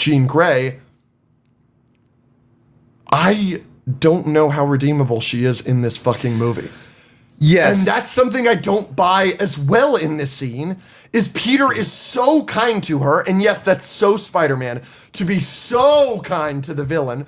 Jean Grey, I don't know how redeemable she is in this fucking movie. Yes. And that's something I don't buy as well in this scene, is Peter is so kind to her, and yes, that's so Spider-Man, to be so kind to the villain,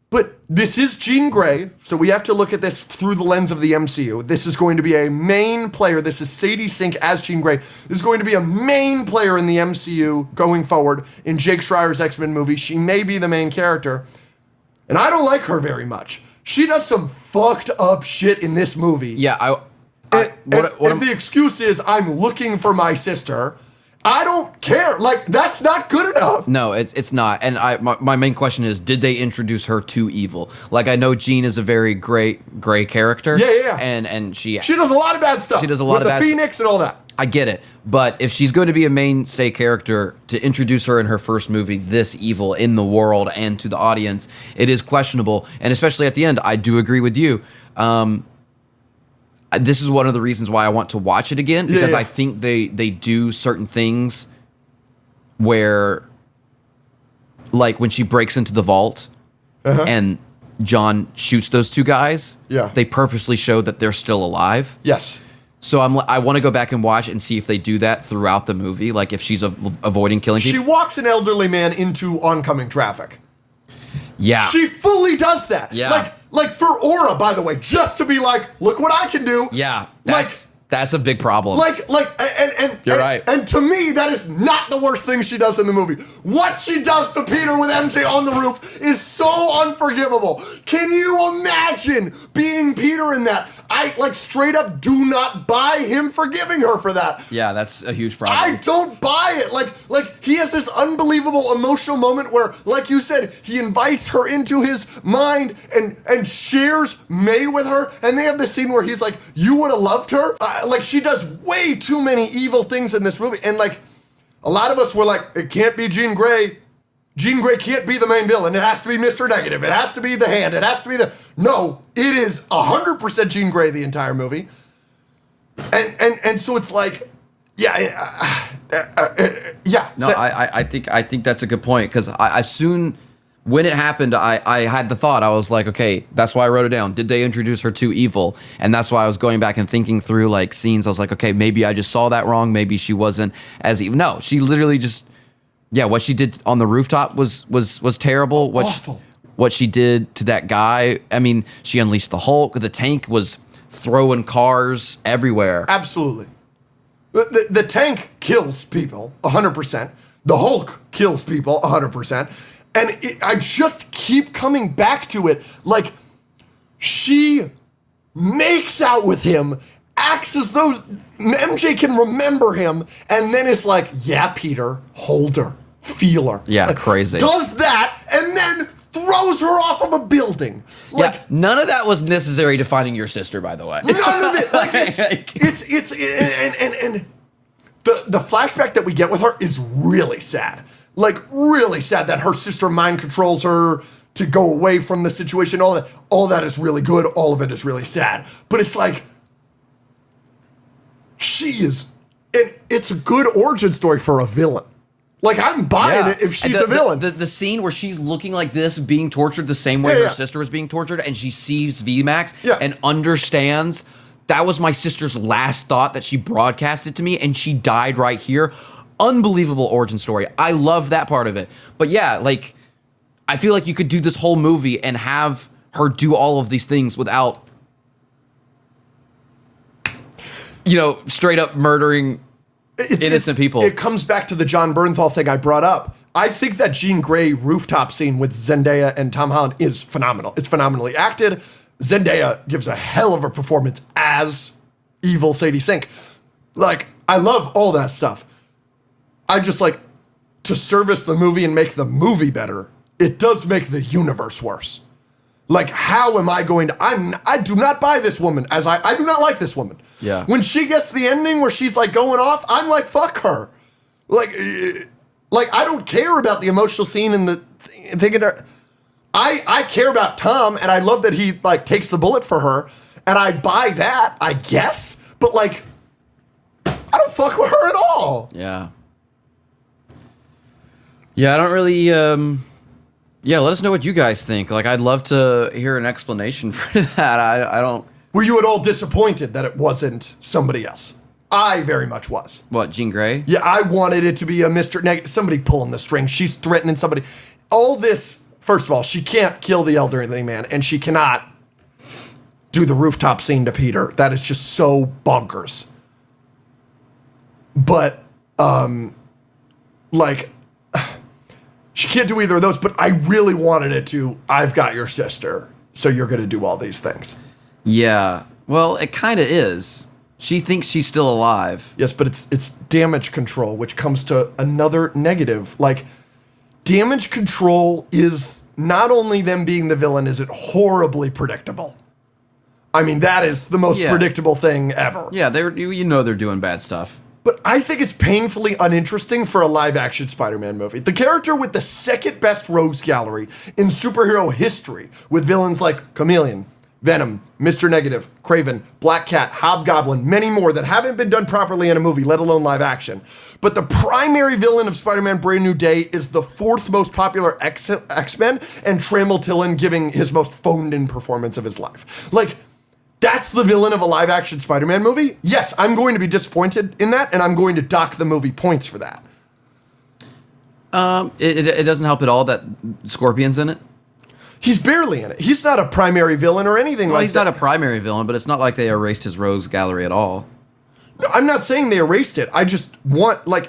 but this is Jean Grey, so we have to look at this through the lens of the MCU. This is going to be a main player. This is Sadie Sink as Jean Grey. This is going to be a main player in the MCU going forward in Jake Schreier's X-Men movie. She may be the main character, and I don't like her very much. She does some fucked up shit in this movie. Yeah, And the excuse is, I'm looking for my sister. I don't care. Like, that's not good enough. No, it's not. And my main question is, did they introduce her to evil? Like, I know Jean is a very gray character. Yeah. And she does a lot of bad stuff. She does a lot of bad stuff. With the Phoenix and all that. I get it. But if she's going to be a mainstay character, to introduce her in her first movie, this evil in the world and to the audience, it is questionable. And especially at the end, I do agree with you. This is one of the reasons why I want to watch it again, because I think they do certain things where, like when she breaks into the vault and John shoots those two guys, they purposely show that they're still alive. Yes. So I want to go back and watch and see if they do that throughout the movie, like if she's avoiding killing people. She walks an elderly man into oncoming traffic. Yeah. She fully does that. Yeah. Like for Aura, by the way, just to be like, look what I can do. Yeah. That's a big problem. You're right. And to me, that is not the worst thing she does in the movie. What she does to Peter with MJ on the roof is so unforgivable. Can you imagine being Peter in that? I straight up do not buy him forgiving her for that. Yeah, that's a huge problem. I don't buy it. Like he has this unbelievable emotional moment where, like you said, he invites her into his mind and shares May with her, and they have this scene where he's like, "You would have loved her." She does way too many evil things in this movie, and a lot of us were like, "It can't be Jean Grey. Jean Grey can't be the main villain. It has to be Mr. Negative. It has to be the Hand. It has to be the..." No, it is 100% Jean Grey the entire movie. And so it's like, yeah. No, I think that's a good point, because when it happened, I had the thought, I was like, okay, that's why I wrote it down. Did they introduce her to evil? And that's why I was going back and thinking through scenes. I was like, okay, maybe I just saw that wrong. Maybe she wasn't as evil. No, she literally just... Yeah, what she did on the rooftop was terrible. Awful. What she did to that guy, I mean, she unleashed the Hulk. The tank was throwing cars everywhere. Absolutely. The tank kills people 100%. The Hulk kills people 100%. And I just keep coming back to it. She makes out with him, acts as though MJ can remember him, and then it's like, yeah, Peter, hold her. Feel her. Yeah, crazy. Does that, and then throws her off of a building. None of that was necessary to finding your sister, by the way. None of it. And the flashback that we get with her is really sad. Really sad that her sister mind controls her to go away from the situation. All that is really good. All of it is really sad. But it's she is, and it's a good origin story for a villain. I'm buying it if she's a villain. The scene where she's looking like this, being tortured the same way her sister was being tortured, and she sees VMAX and understands, that was my sister's last thought that she broadcasted to me, and she died right here. Unbelievable origin story. I love that part of it. But yeah, I feel like you could do this whole movie and have her do all of these things without, straight up murdering innocent people. It comes back to the John Bernthal thing I brought up. I think that Jean Grey rooftop scene with Zendaya and Tom Holland is phenomenal. It's phenomenally acted. Zendaya gives a hell of a performance as evil Sadie Sink. I love all that stuff. I just to service the movie and make the movie better, it does make the universe worse. How am I going to... I do not buy this woman, as I do not like this woman. Yeah. When she gets the ending where she's going off, I'm like, fuck her. I don't care about the emotional scene and the thing. I care about Tom, and I love that he takes the bullet for her, and I buy that, I guess. But I don't fuck with her at all. Yeah. Yeah, I don't really. Yeah, let us know what you guys think. Like, I'd love to hear an explanation for that. I don't. Were you at all disappointed that it wasn't somebody else? I very much was. What, Jean Grey? Yeah, I wanted it to be a Mr. Negative. Somebody pulling the string. She's threatening somebody. All this, first of all, she can't kill the elderly man, and she cannot do the rooftop scene to Peter. That is just so bonkers. But, like, she can't do either of those, but I really wanted it to, I've got your sister, so you're going to do all these things. Yeah. Well, it kind of is. She thinks she's still alive. Yes, but it's damage control, which comes to another negative. Like, damage control is not only them being the villain, is it horribly predictable. I mean, that is the most predictable thing ever. Yeah, they're doing bad stuff. But I think it's painfully uninteresting for a live-action Spider-Man movie. The character with the second best rogues gallery in superhero history, with villains like Chameleon, Venom, Mr. Negative, Kraven, Black Cat, Hobgoblin, many more that haven't been done properly in a movie, let alone live action. But the primary villain of Spider-Man Brand New Day is the fourth most popular X-Men, and Trammell Tillen giving his most phoned-in performance of his life. Like, that's the villain of a live-action Spider-Man movie? Yes, I'm going to be disappointed in that, and I'm going to dock the movie points for that. It doesn't help at all that Scorpion's in it. He's barely in it. He's not a primary villain or anything like that. He's not a primary villain, but it's not like they erased his rogues gallery at all. No, I'm not saying they erased it. I just want, like,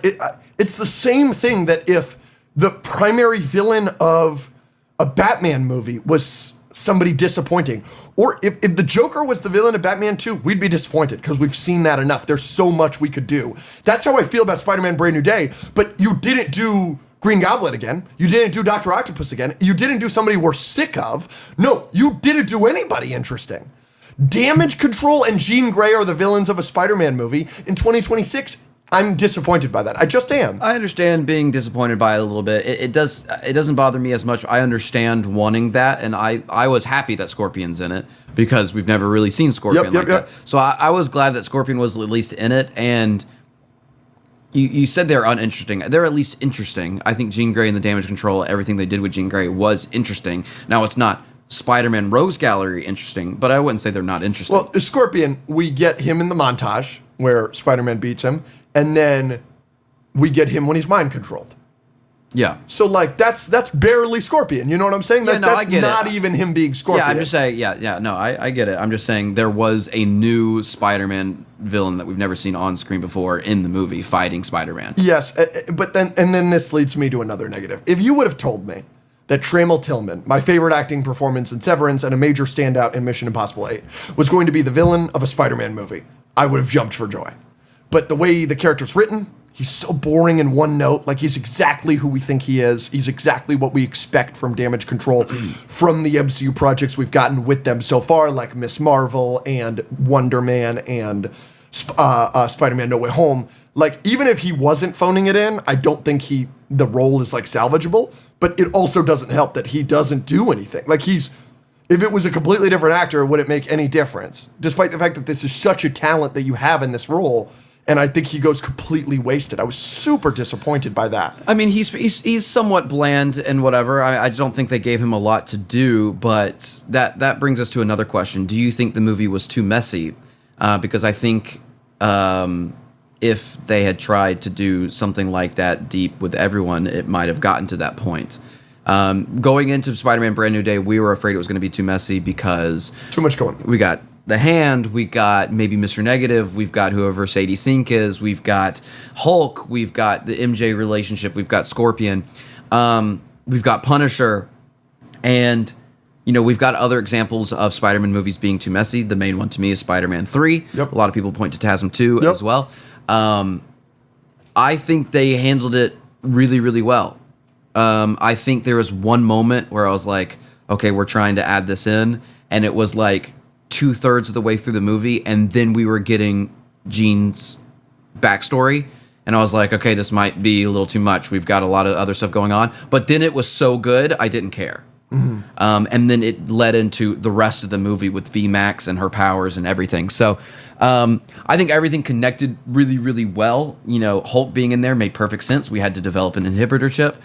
it's the same thing that if the primary villain of a Batman movie was somebody disappointing, or if the Joker was the villain of Batman 2, we'd be disappointed because we've seen that enough. There's so much we could do. That's how I feel about Spider-Man Brand New Day, but you didn't do Green Goblin again. You didn't do Dr. Octopus again. You didn't do somebody we're sick of. No, you didn't do anybody interesting. Damage Control and Jean Grey are the villains of a Spider-Man movie in 2026. I'm disappointed by that. I just am. I understand being disappointed by it a little bit. It doesn't bother me as much. I understand wanting that, and I was happy that Scorpion's in it because we've never really seen Scorpion that. So I was glad that Scorpion was at least in it, and You said they're uninteresting. They're at least interesting. I think Jean Grey and the Damage Control, everything they did with Jean Grey was interesting. Now, it's not Spider-Man Rogues Gallery interesting, but I wouldn't say they're not interesting. Well, Scorpion, we get him in the montage where Spider-Man beats him, and then we get him when he's mind controlled. Yeah. So, like, that's barely Scorpion. You know what I'm saying? Yeah, no, that's I get not it. even him being Scorpion. Yeah, I'm just saying, no, I get it. I'm just saying there was a new Spider-Man villain that we've never seen on screen before in the movie fighting Spider-Man. Yes, but then this leads me to another negative. If you would have told me that Trammell Tillen, my favorite acting performance in Severance and a major standout in Mission Impossible 8, was going to be the villain of a Spider-Man movie, I would have jumped for joy. But the way the character's written, he's so boring in one note. Like, he's exactly who we think he is. He's exactly what we expect from Damage Control from the MCU projects we've gotten with them so far, like Miss Marvel and Wonder Man and Spider-Man No Way Home. Like, even if he wasn't phoning it in, I don't think the role is, like, salvageable. But it also doesn't help that he doesn't do anything. Like, if it was a completely different actor, would it make any difference? Despite the fact that this is such a talent that you have in this role, and I think he goes completely wasted. I was super disappointed by that. I mean, he's somewhat bland and whatever. I don't think they gave him a lot to do, but that brings us to another question. Do you think the movie was too messy? Because I think if they had tried to do something like that deep with everyone, it might have gotten to that point. Going into Spider-Man Brand New Day, we were afraid it was going to be too messy because too much going on. We got the Hand, we got maybe Mr. Negative, we've got whoever Sadie Sink is, we've got Hulk, we've got the MJ relationship, we've got Scorpion, we've got Punisher, and we've got other examples of Spider-Man movies being too messy. The main one to me is Spider-Man 3. Yep. A lot of people point to TASM 2 as well. I think they handled it really, really well. I think there was one moment where I was like, okay, we're trying to add this in, and it was like 2/3 of the way through the movie, and then we were getting Jean's backstory, and I was like, okay, this might be a little too much. We've got a lot of other stuff going on, but then it was so good, I didn't care. And then it led into the rest of the movie with VMAX and her powers and everything. So I think everything connected really, really well. You know, Hulk being in there made perfect sense. We had to develop an inhibitor chip.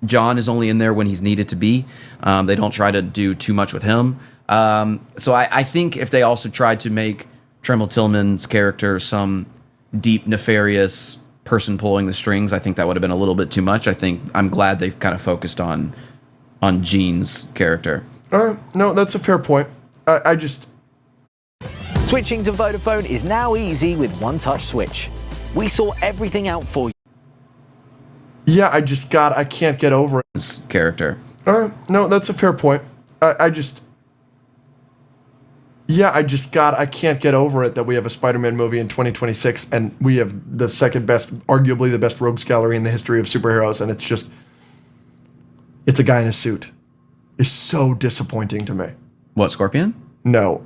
John is only in there when he's needed to be. They don't try to do too much with him. So I think if they also tried to make Tremel Tillman's character some deep, nefarious person pulling the strings, I think that would have been a little bit too much. I'm glad they've kind of focused on Jean's character. No, that's a fair point. I just... Switching to Vodafone is now easy with One Touch Switch. We sort everything out for you. Yeah, I can't get over it. His character. No, that's a fair point. I can't get over it that we have a Spider-Man movie in 2026 and we have the second best, arguably the best rogues gallery in the history of superheroes, and it's a guy in a suit. It's so disappointing to me. What, Scorpion? No,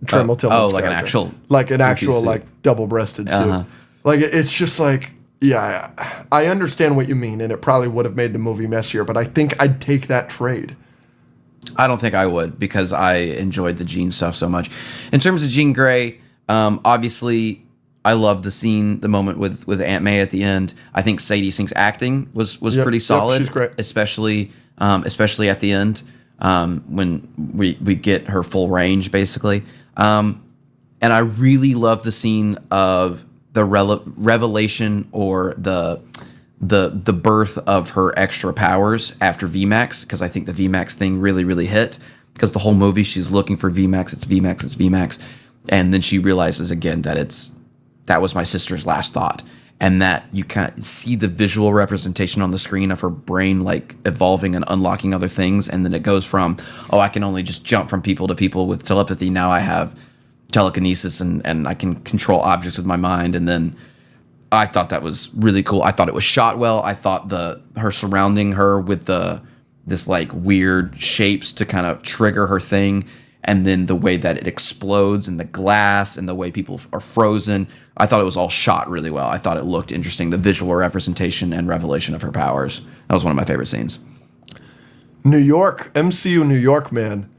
Tremel Tillman's like character. an actual like double-breasted suit. Like it's just like, yeah, I understand what you mean, and it probably would have made the movie messier, but I think I'd take that trade. I don't think I would, because I enjoyed the Jean stuff so much. In terms of Jean Grey, obviously I love the moment with Aunt May at the end. I think Sadie Sink's acting was pretty solid. She's great. Especially at the end, when we get her full range, basically. And I really love the scene of the revelation or the birth of her extra powers after VMAX, because I think the VMAX thing really, really hit, because the whole movie she's looking for VMAX, it's VMAX, and then she realizes again that was my sister's last thought, and that you can't see the visual representation on the screen of her brain like evolving and unlocking other things, and then it goes from, oh, I can only just jump from people to people with telepathy, now I have telekinesis and I can control objects with my mind. And then I thought that was really cool. I thought it was shot well. I thought her surrounding her with this like weird shapes to kind of trigger her thing, and then the way that it explodes and the glass and the way people are frozen, I thought it was all shot really well. I thought it looked interesting, the visual representation and revelation of her powers. That was one of my favorite scenes. New York, MCU New York, man.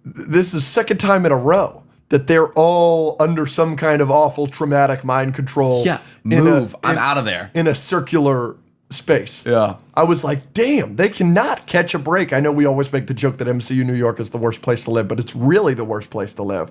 This is second time in a row that they're all under some kind of awful traumatic mind control. Yeah, I'm out of there. In a circular space. Yeah. I was like, damn, they cannot catch a break. I know we always make the joke that MCU New York is the worst place to live, but it's really the worst place to live.